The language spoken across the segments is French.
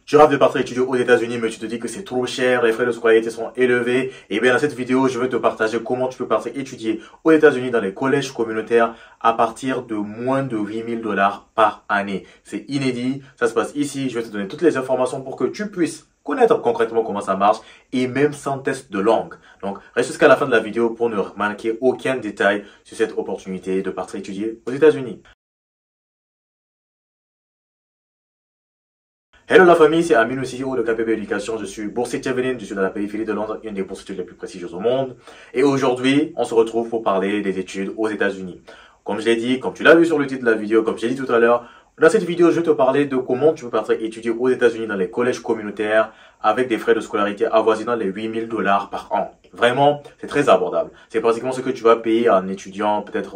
Tu rêves de partir étudier aux États-Unis, mais tu te dis que c'est trop cher, les frais de scolarité sont élevés. Et bien, dans cette vidéo, je vais te partager comment tu peux partir étudier aux États-Unis dans les collèges communautaires à partir de moins de 8 000 $ par année. C'est inédit, ça se passe ici. Je vais te donner toutes les informations pour que tu puisses connaître concrètement comment ça marche et même sans test de langue. Donc, reste jusqu'à la fin de la vidéo pour ne manquer aucun détail sur cette opportunité de partir étudier aux États-Unis. Hello la famille, c'est Amine, CEO de KPB Éducation. Je suis boursier Chevening, je suis dans la périphérie de Londres, une des bourses études les plus prestigieuses au monde. Et aujourd'hui, on se retrouve pour parler des études aux États-Unis. Comme je l'ai dit, comme tu l'as vu sur le titre de la vidéo, comme j'ai dit tout à l'heure, dans cette vidéo, je vais te parler de comment tu peux partir étudier aux États-Unis dans les collèges communautaires avec des frais de scolarité avoisinant les 8 000 $ par an. Vraiment, c'est très abordable. C'est pratiquement ce que tu vas payer en étudiant peut-être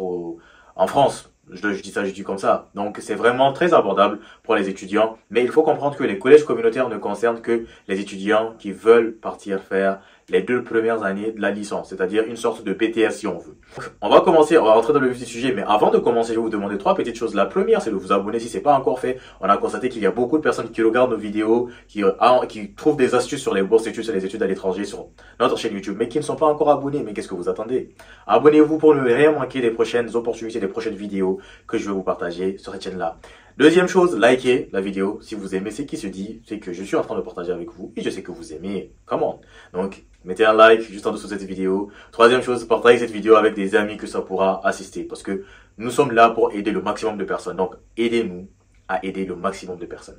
en France. Je dis ça, je dis comme ça. Donc, c'est vraiment très abordable pour les étudiants. Mais il faut comprendre que les collèges communautaires ne concernent que les étudiants qui veulent partir faire les 2 premières années de la licence, c'est-à-dire une sorte de BTS si on veut. On va rentrer dans le vif du sujet, mais avant de commencer, je vais vous demander 3 petites choses. La première, c'est de vous abonner si c'est pas encore fait. On a constaté qu'il y a beaucoup de personnes qui regardent nos vidéos, qui trouvent des astuces sur les bourses d'études, sur les études à l'étranger, sur notre chaîne YouTube, mais qui ne sont pas encore abonnés. Mais qu'est-ce que vous attendez? Abonnez-vous pour ne rien manquer des prochaines opportunités, des prochaines vidéos que je vais vous partager sur cette chaîne-là. Deuxième chose, likez la vidéo. Si vous aimez ce qui se dit, c'est que je suis en train de partager avec vous et je sais que vous aimez. Comment? Donc, mettez un like juste en dessous de cette vidéo. Troisième chose, partagez cette vidéo avec des amis que ça pourra assister parce que nous sommes là pour aider le maximum de personnes. Donc, aidez-nous à aider le maximum de personnes.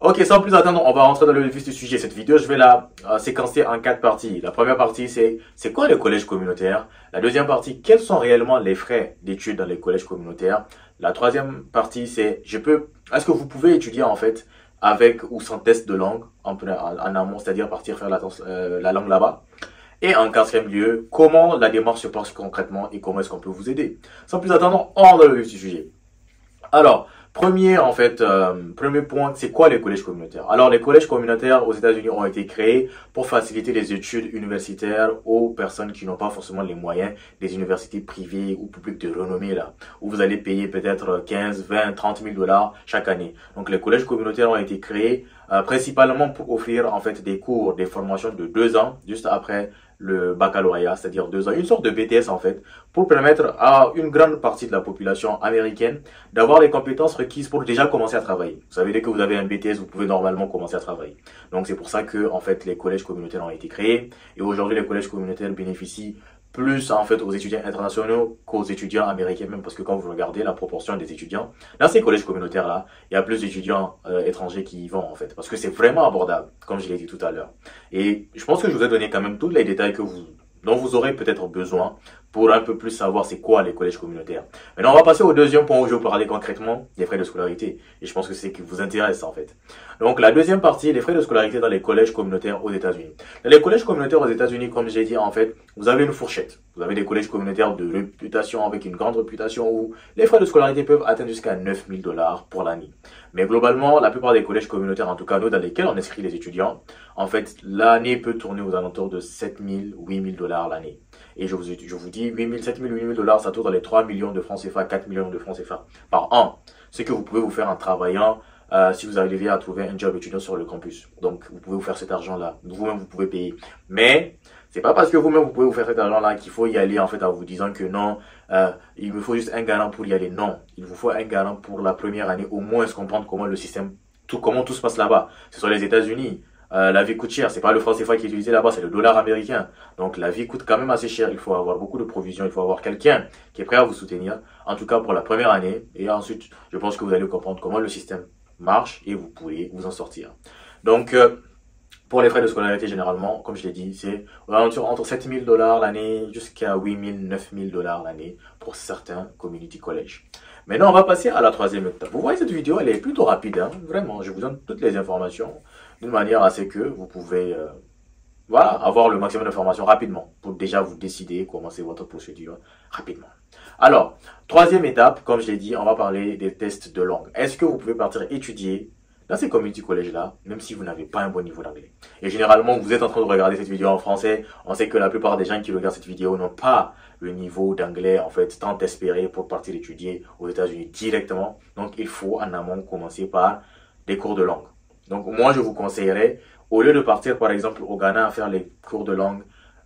Ok, sans plus attendre, on va rentrer dans le vif du sujet. Cette vidéo, je vais la séquencer en 4 parties. La première partie, c'est quoi les collèges communautaires? La deuxième partie, quels sont réellement les frais d'études dans les collèges communautaires? La troisième partie, c'est est-ce que vous pouvez étudier en fait avec ou sans test de langue en amont, c'est-à-dire partir faire la langue là-bas? Et en quatrième lieu, comment la démarche se passe concrètement et comment est-ce qu'on peut vous aider? Sans plus attendre, on rentre dans le vif du sujet. Alors, premier point, c'est quoi les collèges communautaires? Alors, les collèges communautaires aux États-Unis ont été créés pour faciliter les études universitaires aux personnes qui n'ont pas forcément les moyens des universités privées ou publiques de renommée là, où vous allez payer peut-être 15, 20, 30 000 $ chaque année. Donc, les collèges communautaires ont été créés principalement pour offrir en fait des cours, des formations de 2 ans juste après le baccalauréat, c'est-à-dire 2 ans, une sorte de BTS en fait, pour permettre à une grande partie de la population américaine d'avoir les compétences requises pour déjà commencer à travailler. Vous savez, dès que vous avez un BTS, vous pouvez normalement commencer à travailler. Donc c'est pour ça que en fait les collèges communautaires ont été créés et aujourd'hui les collèges communautaires bénéficient plus en fait aux étudiants internationaux qu'aux étudiants américains même parce que quand vous regardez la proportion des étudiants dans ces collèges communautaires là, il y a plus d'étudiants étrangers qui y vont en fait parce que c'est vraiment abordable comme je l'ai dit tout à l'heure. Et je pense que je vous ai donné quand même tous les détails dont vous aurez peut-être besoin pour un peu plus savoir c'est quoi les collèges communautaires. Maintenant, on va passer au deuxième point où je vais vous parler concrètement des frais de scolarité. Et je pense que c'est ce qui vous intéresse en fait. Donc, la deuxième partie, les frais de scolarité dans les collèges communautaires aux États-Unis. Dans les collèges communautaires aux États-Unis, comme j'ai dit, en fait, vous avez une fourchette. Vous avez des collèges communautaires de réputation avec une grande réputation où les frais de scolarité peuvent atteindre jusqu'à 9 000 $ pour l'année. Mais globalement, la plupart des collèges communautaires, en tout cas nous dans lesquels on inscrit les étudiants, en fait, l'année peut tourner aux alentours de 7 000, 8 000 $ l'année. Et je vous dis, 8 000, 7 000, 8 000 $ ça tourne dans les 3 millions de francs CFA, 4 millions de francs CFA par an. Ce que vous pouvez vous faire en travaillant si vous arrivez à trouver un job étudiant sur le campus. Donc, vous pouvez vous faire cet argent-là. Vous-même, vous pouvez payer. Mais, c'est pas parce que vous-même, vous pouvez vous faire cet argent-là qu'il faut y aller, en fait, en vous disant que non, il me faut juste un garant pour y aller. Non. Il vous faut un garant pour la première année, au moins, comprendre comment le système, comment tout se passe là-bas. Ce sont les États-Unis. La vie coûte cher, c'est pas le franc CFA qui est utilisé là-bas, c'est le dollar américain. Donc la vie coûte quand même assez cher, il faut avoir beaucoup de provisions, il faut avoir quelqu'un qui est prêt à vous soutenir, en tout cas pour la première année. Et ensuite, je pense que vous allez comprendre comment le système marche et vous pourrez vous en sortir. Donc, pour les frais de scolarité, généralement, comme je l'ai dit, c'est entre 7 000 $ l'année jusqu'à 8 000, 9 000 $ l'année pour certains community college. Maintenant, on va passer à la troisième étape. Vous voyez, cette vidéo, elle est plutôt rapide, hein, vraiment. Je vous donne toutes les informations d'une manière à ce que vous pouvez voilà, avoir le maximum d'informations rapidement pour déjà vous décider, commencer votre procédure rapidement. Alors, troisième étape, comme je l'ai dit, on va parler des tests de langue. Est-ce que vous pouvez partir étudier dans ces community collèges-là, même si vous n'avez pas un bon niveau d'anglais? Et généralement, vous êtes en train de regarder cette vidéo en français. On sait que la plupart des gens qui regardent cette vidéo n'ont pas le niveau d'anglais, en fait, tant espéré pour partir étudier aux États-Unis directement. Donc, il faut en amont commencer par des cours de langue. Donc moi, je vous conseillerais, au lieu de partir par exemple au Ghana à faire les cours de langue,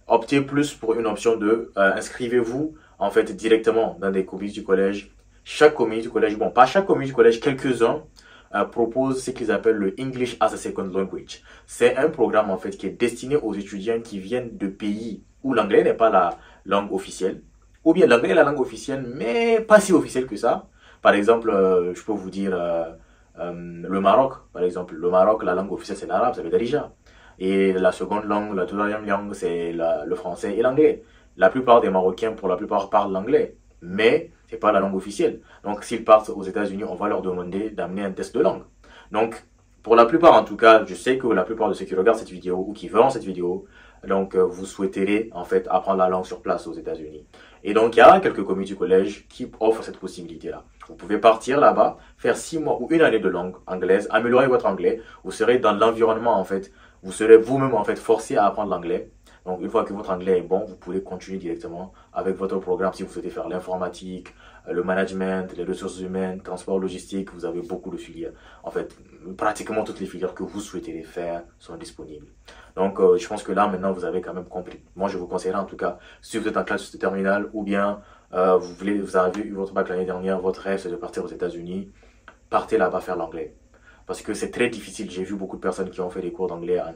optez plus pour une option de inscrivez-vous en fait directement dans des communautés du collège. Chaque communauté du collège, bon pas chaque communauté du collège, quelques-uns proposent ce qu'ils appellent le English as a Second Language. C'est un programme en fait qui est destiné aux étudiants qui viennent de pays où l'anglais n'est pas la langue officielle, ou bien l'anglais est la langue officielle, mais pas si officielle que ça. Par exemple, je peux vous dire le Maroc, par exemple. Le Maroc, la langue officielle c'est l'arabe, ça veut dire Darija. Et la seconde langue, la troisième langue, c'est le français et l'anglais. La plupart des Marocains, pour la plupart, parlent l'anglais, mais c'est pas la langue officielle. Donc, s'ils partent aux États-Unis, on va leur demander d'amener un test de langue. Donc, pour la plupart, en tout cas, je sais que la plupart de ceux qui regardent cette vidéo ou qui verront cette vidéo, donc, vous souhaiterez en fait apprendre la langue sur place aux États-Unis. Et donc, il y a quelques communautés du collège qui offrent cette possibilité-là. Vous pouvez partir là-bas, faire 6 mois ou une année de langue anglaise, améliorer votre anglais. Vous serez dans l'environnement en fait. Vous serez vous-même en fait forcé à apprendre l'anglais. Donc, une fois que votre anglais est bon, vous pouvez continuer directement avec votre programme si vous souhaitez faire l'informatique, le management, les ressources humaines, transport logistique. Vous avez beaucoup de filières. En fait, pratiquement toutes les filières que vous souhaitez faire sont disponibles. Donc, je pense que là, maintenant, vous avez quand même compris. Moi, je vous conseillerais en tout cas, si vous êtes en classe de terminale ou bien vous avez eu votre bac l'année dernière, votre rêve c'est de partir aux États-Unis, partez là-bas faire l'anglais. Parce que c'est très difficile. J'ai vu beaucoup de personnes qui ont fait des cours d'anglais en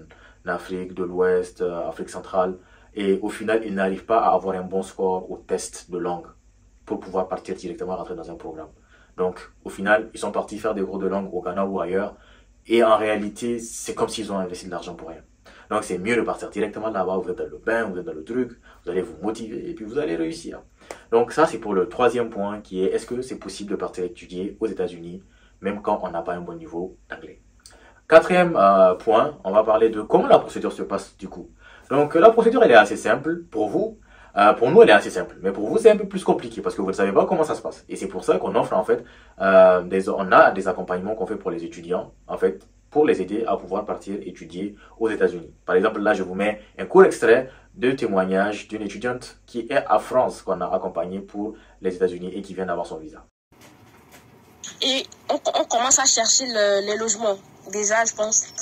Afrique de l'Ouest, Afrique centrale. Et au final, ils n'arrivent pas à avoir un bon score au test de langue pour pouvoir partir directement rentrer dans un programme. Donc, au final, ils sont partis faire des cours de langue au Ghana ou ailleurs. Et en réalité, c'est comme s'ils ont investi de l'argent pour rien. Donc, c'est mieux de partir directement là-bas. Vous êtes dans le bain, vous êtes dans le truc. Vous allez vous motiver et puis vous allez réussir. Donc, ça, c'est pour le troisième point qui est, est-ce que c'est possible de partir étudier aux États-Unis même quand on n'a pas un bon niveau d'anglais. Quatrième point, on va parler de comment la procédure se passe du coup. Donc la procédure elle est assez simple pour vous, pour nous elle est assez simple, mais pour vous c'est un peu plus compliqué parce que vous ne savez pas comment ça se passe. Et c'est pour ça qu'on offre en fait, on a des accompagnements qu'on fait pour les étudiants en fait pour les aider à pouvoir partir étudier aux États-Unis. Par exemple là je vous mets un court extrait de témoignage d'une étudiante qui est à France qu'on a accompagnée pour les États-Unis et qui vient d'avoir son visa. Et on commence à chercher les logements. Déjà, je pense.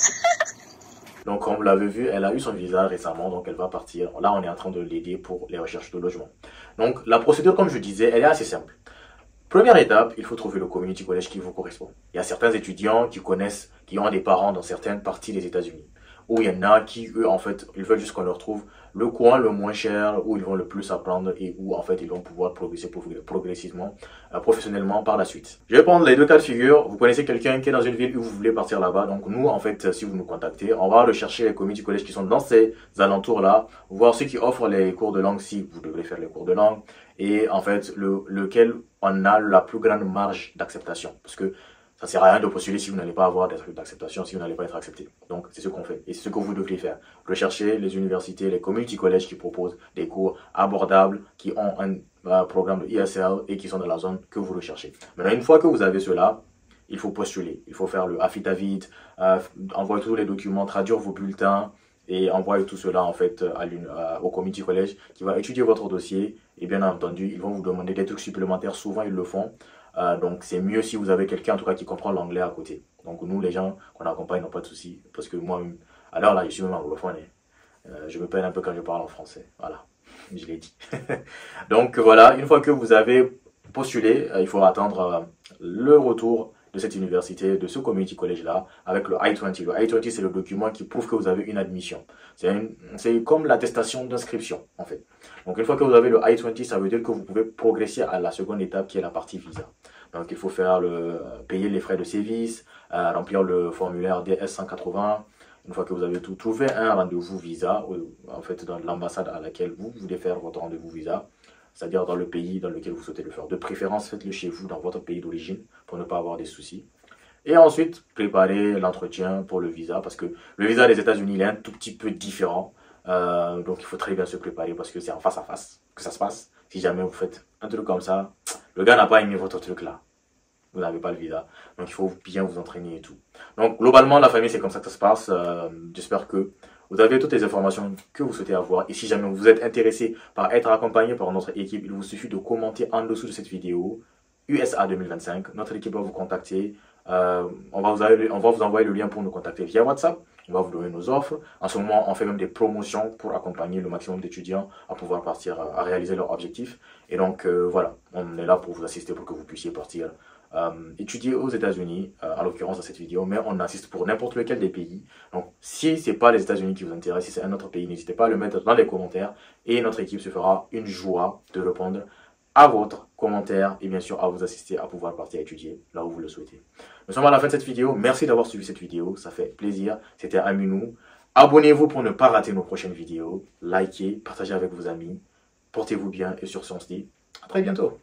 Donc, comme vous l'avez vu, elle a eu son visa récemment, donc elle va partir. Là, on est en train de l'aider pour les recherches de logement. Donc, la procédure, comme je disais, elle est assez simple. Première étape, il faut trouver le community college qui vous correspond. Il y a certains étudiants qui connaissent, qui ont des parents dans certaines parties des États-Unis. Ou il y en a qui, eux, en fait, ils veulent juste qu'on leur trouve le coin le moins cher, où ils vont le plus apprendre et où, en fait, ils vont pouvoir progresser progressivement, professionnellement par la suite. Je vais prendre les deux cas de figure. Vous connaissez quelqu'un qui est dans une ville où vous voulez partir là-bas. Donc, nous, en fait, si vous nous contactez, on va rechercher les community college qui sont dans ces alentours-là, voir ceux qui offrent les cours de langue si vous devrez faire les cours de langue et, en fait, lequel on a la plus grande marge d'acceptation. Parce que ça sert à rien de postuler si vous n'allez pas avoir d'acceptation, si vous n'allez pas être accepté. Donc, c'est ce qu'on fait. Et c'est ce que vous devriez faire. Rechercher les universités, les community colleges qui proposent des cours abordables, qui ont un programme de ESL et qui sont dans la zone que vous recherchez. Maintenant, une fois que vous avez cela, il faut postuler. Il faut faire le affidavit, envoyer tous les documents, traduire vos bulletins et envoyer tout cela en fait au community college qui va étudier votre dossier. Et bien entendu, ils vont vous demander des trucs supplémentaires. Souvent, ils le font. Donc c'est mieux si vous avez quelqu'un en tout cas qui comprend l'anglais à côté. Donc nous les gens qu'on accompagne n'ont pas de soucis parce que moi alors là je suis même anglophone je me peine un peu quand je parle en français. Voilà, je l'ai dit. Donc voilà, une fois que vous avez postulé, il faut attendre le retour de cette université, de ce community college là avec le I-20. Le I-20 c'est le document qui prouve que vous avez une admission. C'est comme l'attestation d'inscription en fait. Donc une fois que vous avez le I-20, ça veut dire que vous pouvez progresser à la seconde étape qui est la partie visa. Donc il faut faire payer les frais de sévice, remplir le formulaire DS-180. Une fois que vous avez tout, trouver un rendez-vous visa, en fait dans l'ambassade à laquelle vous voulez faire votre rendez-vous visa, c'est-à-dire dans le pays dans lequel vous souhaitez le faire. De préférence, faites-le chez vous, dans votre pays d'origine, pour ne pas avoir des soucis. Et ensuite, préparez l'entretien pour le visa, parce que le visa des États-Unis il est un tout petit peu différent. Donc il faut très bien se préparer parce que c'est en face à face que ça se passe. Si jamais vous faites un truc comme ça, le gars n'a pas aimé votre truc là. Vous n'avez pas le visa. Donc il faut bien vous entraîner et tout. Donc globalement la famille c'est comme ça que ça se passe. J'espère que vous avez toutes les informations que vous souhaitez avoir. Et si jamais vous êtes intéressé par être accompagné par notre équipe, il vous suffit de commenter en dessous de cette vidéo USA 2025. Notre équipe va vous contacter On va vous envoyer le lien pour nous contacter via WhatsApp. On va vous donner nos offres. En ce moment, on fait même des promotions pour accompagner le maximum d'étudiants à pouvoir partir, à réaliser leurs objectifs. Et donc, voilà, on est là pour vous assister pour que vous puissiez partir étudier aux États-Unis, en l'occurrence dans cette vidéo, mais on assiste pour n'importe lequel des pays. Donc, si ce n'est pas les États-Unis qui vous intéressent, si c'est un autre pays, n'hésitez pas à le mettre dans les commentaires et notre équipe se fera une joie de répondre à votre commentaire et bien sûr à vous assister à pouvoir partir étudier là où vous le souhaitez. Nous sommes à la fin de cette vidéo. Merci d'avoir suivi cette vidéo. Ça fait plaisir. C'était Aminou. Abonnez-vous pour ne pas rater nos prochaines vidéos. Likez, partagez avec vos amis. Portez-vous bien et sur ce, on se dit à très bientôt.